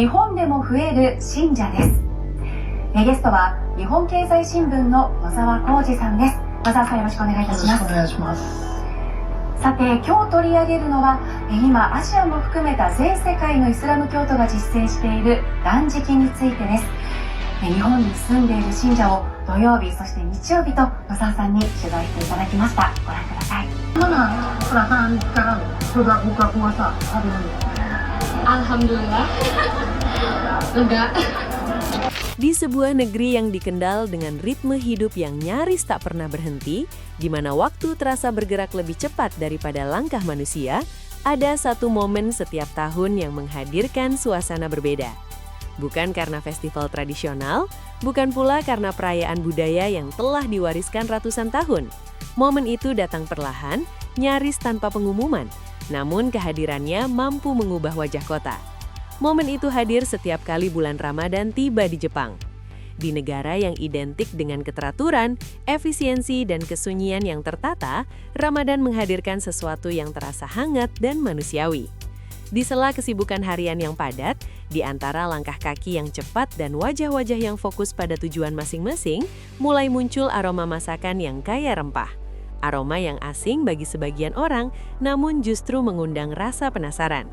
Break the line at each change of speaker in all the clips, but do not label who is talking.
日本でも増える信者です。ゲストは日本経済新聞の野沢浩二さんです。野沢さん、よろしくお願いいたします。
よろしくお願いします。
さて、今日取り上げるのは今アジアも含めた全世界のイスラム教徒が実践している断食についてです。日本に住んでいる信者を土曜日そして日曜日と野沢さんに取材していただきました。ご覧ください。
Mana perasaan sekarang sudah buka puasa hari ini?
Alhamdulillah. Lega.
Di sebuah negeri yang dikendal dengan ritme hidup yang nyaris tak pernah berhenti, di mana waktu terasa bergerak lebih cepat daripada langkah manusia, ada satu momen setiap tahun yang menghadirkan suasana berbeda. Bukan karena festival tradisional, bukan pula karena perayaan budaya yang telah diwariskan ratusan tahun. Momen itu datang perlahan, nyaris tanpa pengumuman, namun kehadirannya mampu mengubah wajah kota. Momen itu hadir setiap kali bulan Ramadan tiba di Jepang. Di negara yang identik dengan keteraturan, efisiensi, dan kesunyian yang tertata, Ramadan menghadirkan sesuatu yang terasa hangat dan manusiawi. Di sela kesibukan harian yang padat, di antara langkah kaki yang cepat dan wajah-wajah yang fokus pada tujuan masing-masing, mulai muncul aroma masakan yang kaya rempah. Aroma yang asing bagi sebagian orang, namun justru mengundang rasa penasaran.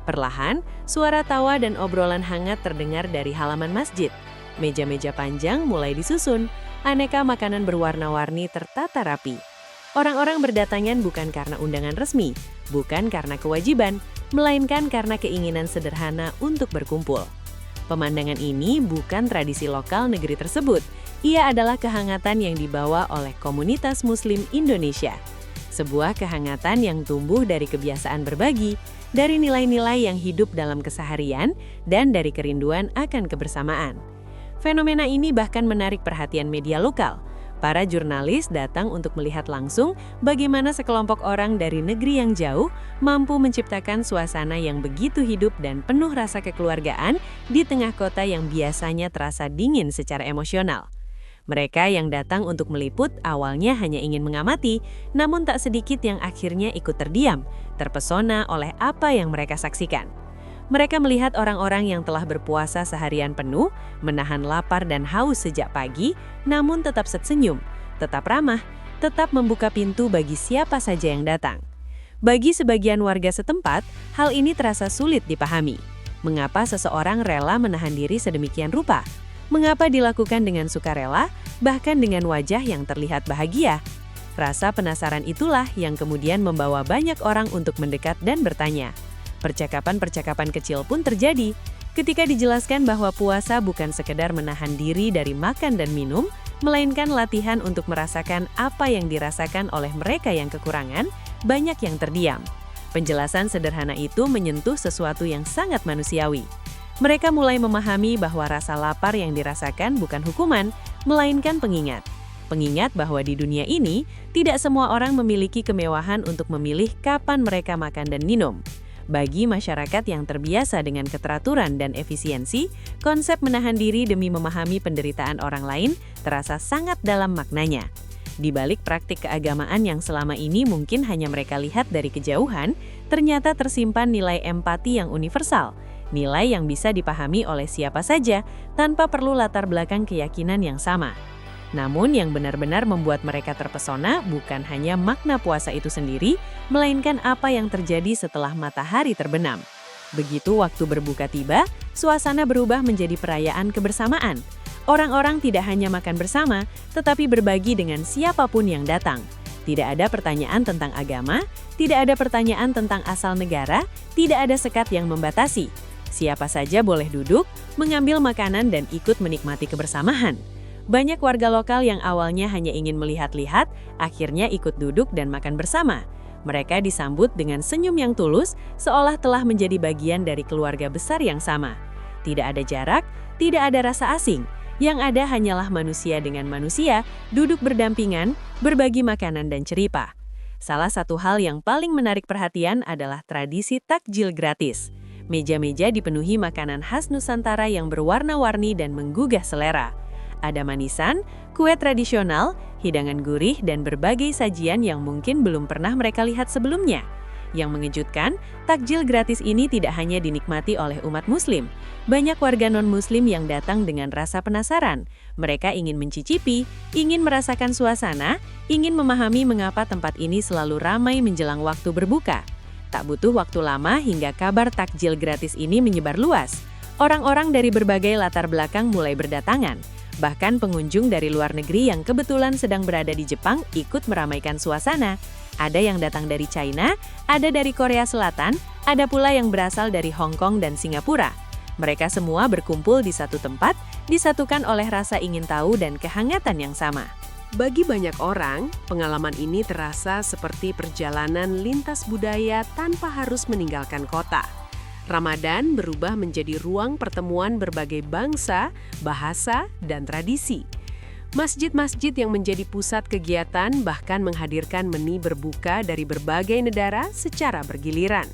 Perlahan, suara tawa dan obrolan hangat terdengar dari halaman masjid. Meja-meja panjang mulai disusun, aneka makanan berwarna-warni tertata rapi. Orang-orang berdatangan bukan karena undangan resmi, bukan karena kewajiban, melainkan karena keinginan sederhana untuk berkumpul. Pemandangan ini bukan tradisi lokal negeri tersebut, ia adalah kehangatan yang dibawa oleh komunitas Muslim Indonesia. Sebuah kehangatan yang tumbuh dari kebiasaan berbagi, dari nilai-nilai yang hidup dalam keseharian, dan dari kerinduan akan kebersamaan. Fenomena ini bahkan menarik perhatian media lokal. Para jurnalis datang untuk melihat langsung bagaimana sekelompok orang dari negeri yang jauh mampu menciptakan suasana yang begitu hidup dan penuh rasa kekeluargaan di tengah kota yang biasanya terasa dingin secara emosional. Mereka yang datang untuk meliput awalnya hanya ingin mengamati, namun tak sedikit yang akhirnya ikut terdiam, terpesona oleh apa yang mereka saksikan. Mereka melihat orang-orang yang telah berpuasa seharian penuh, menahan lapar dan haus sejak pagi, namun tetap senyum, tetap ramah, tetap membuka pintu bagi siapa saja yang datang. Bagi sebagian warga setempat, hal ini terasa sulit dipahami. Mengapa seseorang rela menahan diri sedemikian rupa? Mengapa dilakukan dengan sukarela, bahkan dengan wajah yang terlihat bahagia? Rasa penasaran itulah yang kemudian membawa banyak orang untuk mendekat dan bertanya. Percakapan-percakapan kecil pun terjadi ketika dijelaskan bahwa puasa bukan sekedar menahan diri dari makan dan minum, melainkan latihan untuk merasakan apa yang dirasakan oleh mereka yang kekurangan, banyak yang terdiam. Penjelasan sederhana itu menyentuh sesuatu yang sangat manusiawi. Mereka mulai memahami bahwa rasa lapar yang dirasakan bukan hukuman, melainkan pengingat. Pengingat bahwa di dunia ini, tidak semua orang memiliki kemewahan untuk memilih kapan mereka makan dan minum. Bagi masyarakat yang terbiasa dengan keteraturan dan efisiensi, konsep menahan diri demi memahami penderitaan orang lain terasa sangat dalam maknanya. Di balik praktik keagamaan yang selama ini mungkin hanya mereka lihat dari kejauhan, ternyata tersimpan nilai empati yang universal. Nilai yang bisa dipahami oleh siapa saja tanpa perlu latar belakang keyakinan yang sama. Namun yang benar-benar membuat mereka terpesona bukan hanya makna puasa itu sendiri, melainkan apa yang terjadi setelah matahari terbenam. Begitu waktu berbuka tiba, suasana berubah menjadi perayaan kebersamaan. Orang-orang tidak hanya makan bersama, tetapi berbagi dengan siapapun yang datang. Tidak ada pertanyaan tentang agama, tidak ada pertanyaan tentang asal negara, tidak ada sekat yang membatasi. Siapa saja boleh duduk, mengambil makanan dan ikut menikmati kebersamaan. Banyak warga lokal yang awalnya hanya ingin melihat-lihat, akhirnya ikut duduk dan makan bersama. Mereka disambut dengan senyum yang tulus, seolah telah menjadi bagian dari keluarga besar yang sama. Tidak ada jarak, tidak ada rasa asing. Yang ada hanyalah manusia dengan manusia, duduk berdampingan, berbagi makanan dan cerita. Salah satu hal yang paling menarik perhatian adalah tradisi takjil gratis. Meja-meja dipenuhi makanan khas Nusantara yang berwarna-warni dan menggugah selera. Ada manisan, kue tradisional, hidangan gurih, dan berbagai sajian yang mungkin belum pernah mereka lihat sebelumnya. Yang mengejutkan, takjil gratis ini tidak hanya dinikmati oleh umat muslim. Banyak warga non-muslim yang datang dengan rasa penasaran. Mereka ingin mencicipi, ingin merasakan suasana, ingin memahami mengapa tempat ini selalu ramai menjelang waktu berbuka. Tak butuh waktu lama hingga kabar takjil gratis ini menyebar luas. Orang-orang dari berbagai latar belakang mulai berdatangan. Bahkan pengunjung dari luar negeri yang kebetulan sedang berada di Jepang ikut meramaikan suasana. Ada yang datang dari China, ada dari Korea Selatan, ada pula yang berasal dari Hong Kong dan Singapura. Mereka semua berkumpul di satu tempat, disatukan oleh rasa ingin tahu dan kehangatan yang sama. Bagi banyak orang, pengalaman ini terasa seperti perjalanan lintas budaya tanpa harus meninggalkan kota. Ramadan berubah menjadi ruang pertemuan berbagai bangsa, bahasa, dan tradisi. Masjid-masjid yang menjadi pusat kegiatan bahkan menghadirkan menu berbuka dari berbagai negara secara bergiliran.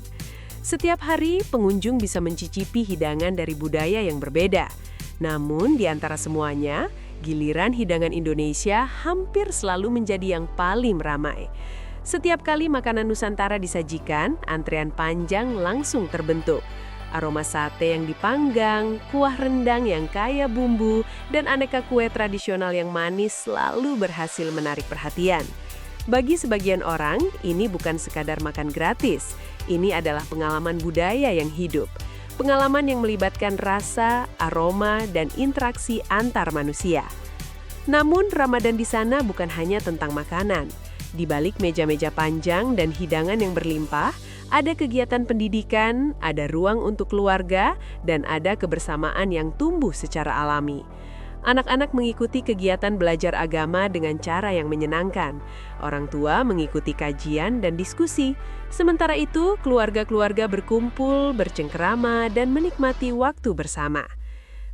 Setiap hari, pengunjung bisa mencicipi hidangan dari budaya yang berbeda. Namun, di antara semuanya, giliran hidangan Indonesia hampir selalu menjadi yang paling ramai. Setiap kali makanan Nusantara disajikan, antrean panjang langsung terbentuk. Aroma sate yang dipanggang, kuah rendang yang kaya bumbu, dan aneka kue tradisional yang manis selalu berhasil menarik perhatian. Bagi sebagian orang, ini bukan sekadar makan gratis. Ini adalah pengalaman budaya yang hidup. Pengalaman yang melibatkan rasa, aroma, dan interaksi antar manusia. Namun, Ramadan di sana bukan hanya tentang makanan. Di balik meja-meja panjang dan hidangan yang berlimpah, ada kegiatan pendidikan, ada ruang untuk keluarga, dan ada kebersamaan yang tumbuh secara alami. Anak-anak mengikuti kegiatan belajar agama dengan cara yang menyenangkan. Orang tua mengikuti kajian dan diskusi. Sementara itu, keluarga-keluarga berkumpul, bercengkerama, dan menikmati waktu bersama.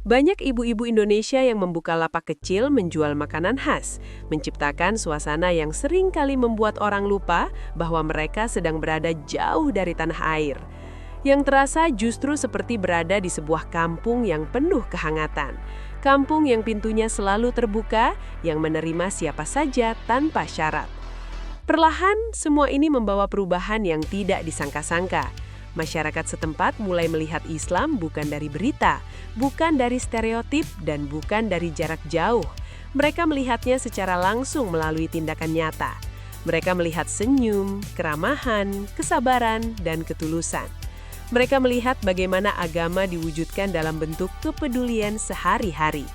Banyak ibu-ibu Indonesia yang membuka lapak kecil menjual makanan khas, menciptakan suasana yang sering kali membuat orang lupa bahwa mereka sedang berada jauh dari tanah air. Yang terasa justru seperti berada di sebuah kampung yang penuh kehangatan. Kampung yang pintunya selalu terbuka, yang menerima siapa saja tanpa syarat. Perlahan, semua ini membawa perubahan yang tidak disangka-sangka. Masyarakat setempat mulai melihat Islam bukan dari berita, bukan dari stereotip, dan bukan dari jarak jauh. Mereka melihatnya secara langsung melalui tindakan nyata. Mereka melihat senyum, keramahan, kesabaran, dan ketulusan. Mereka melihat bagaimana agama diwujudkan dalam bentuk kepedulian sehari-hari.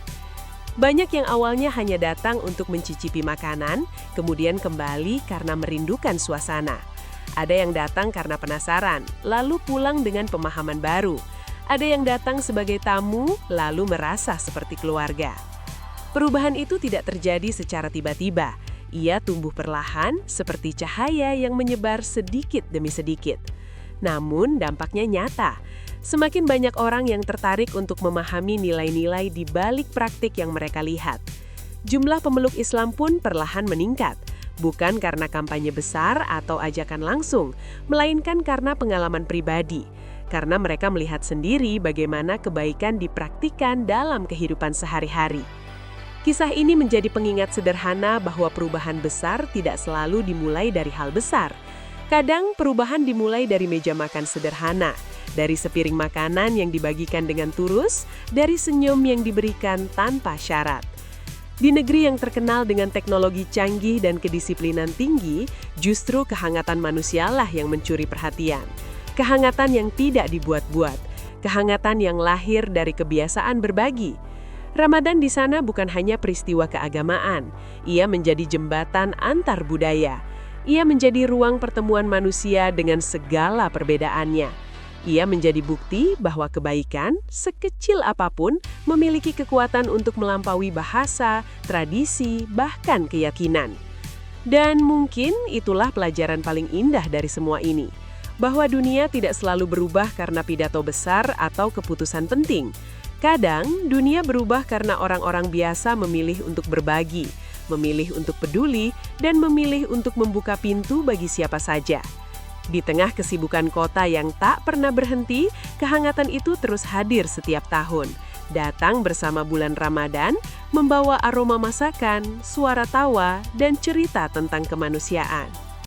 Banyak yang awalnya hanya datang untuk mencicipi makanan, kemudian kembali karena merindukan suasana. Ada yang datang karena penasaran, lalu pulang dengan pemahaman baru. Ada yang datang sebagai tamu, lalu merasa seperti keluarga. Perubahan itu tidak terjadi secara tiba-tiba. Ia tumbuh perlahan, seperti cahaya yang menyebar sedikit demi sedikit. Namun, dampaknya nyata. Semakin banyak orang yang tertarik untuk memahami nilai-nilai di balik praktik yang mereka lihat. Jumlah pemeluk Islam pun perlahan meningkat. Bukan karena kampanye besar atau ajakan langsung, melainkan karena pengalaman pribadi. Karena mereka melihat sendiri bagaimana kebaikan dipraktikkan dalam kehidupan sehari-hari. Kisah ini menjadi pengingat sederhana bahwa perubahan besar tidak selalu dimulai dari hal besar. Kadang perubahan dimulai dari meja makan sederhana, dari sepiring makanan yang dibagikan dengan tulus, dari senyum yang diberikan tanpa syarat. Di negeri yang terkenal dengan teknologi canggih dan kedisiplinan tinggi, justru kehangatan manusialah yang mencuri perhatian. Kehangatan yang tidak dibuat-buat, kehangatan yang lahir dari kebiasaan berbagi. Ramadan di sana bukan hanya peristiwa keagamaan, ia menjadi jembatan antar budaya. Ia menjadi ruang pertemuan manusia dengan segala perbedaannya. Ia menjadi bukti bahwa kebaikan, sekecil apapun, memiliki kekuatan untuk melampaui bahasa, tradisi, bahkan keyakinan. Dan mungkin itulah pelajaran paling indah dari semua ini. Bahwa dunia tidak selalu berubah karena pidato besar atau keputusan penting. Kadang, dunia berubah karena orang-orang biasa memilih untuk berbagi, memilih untuk peduli, dan memilih untuk membuka pintu bagi siapa saja. Di tengah kesibukan kota yang tak pernah berhenti, kehangatan itu terus hadir setiap tahun. Datang bersama bulan Ramadan, membawa aroma masakan, suara tawa, dan cerita tentang kemanusiaan.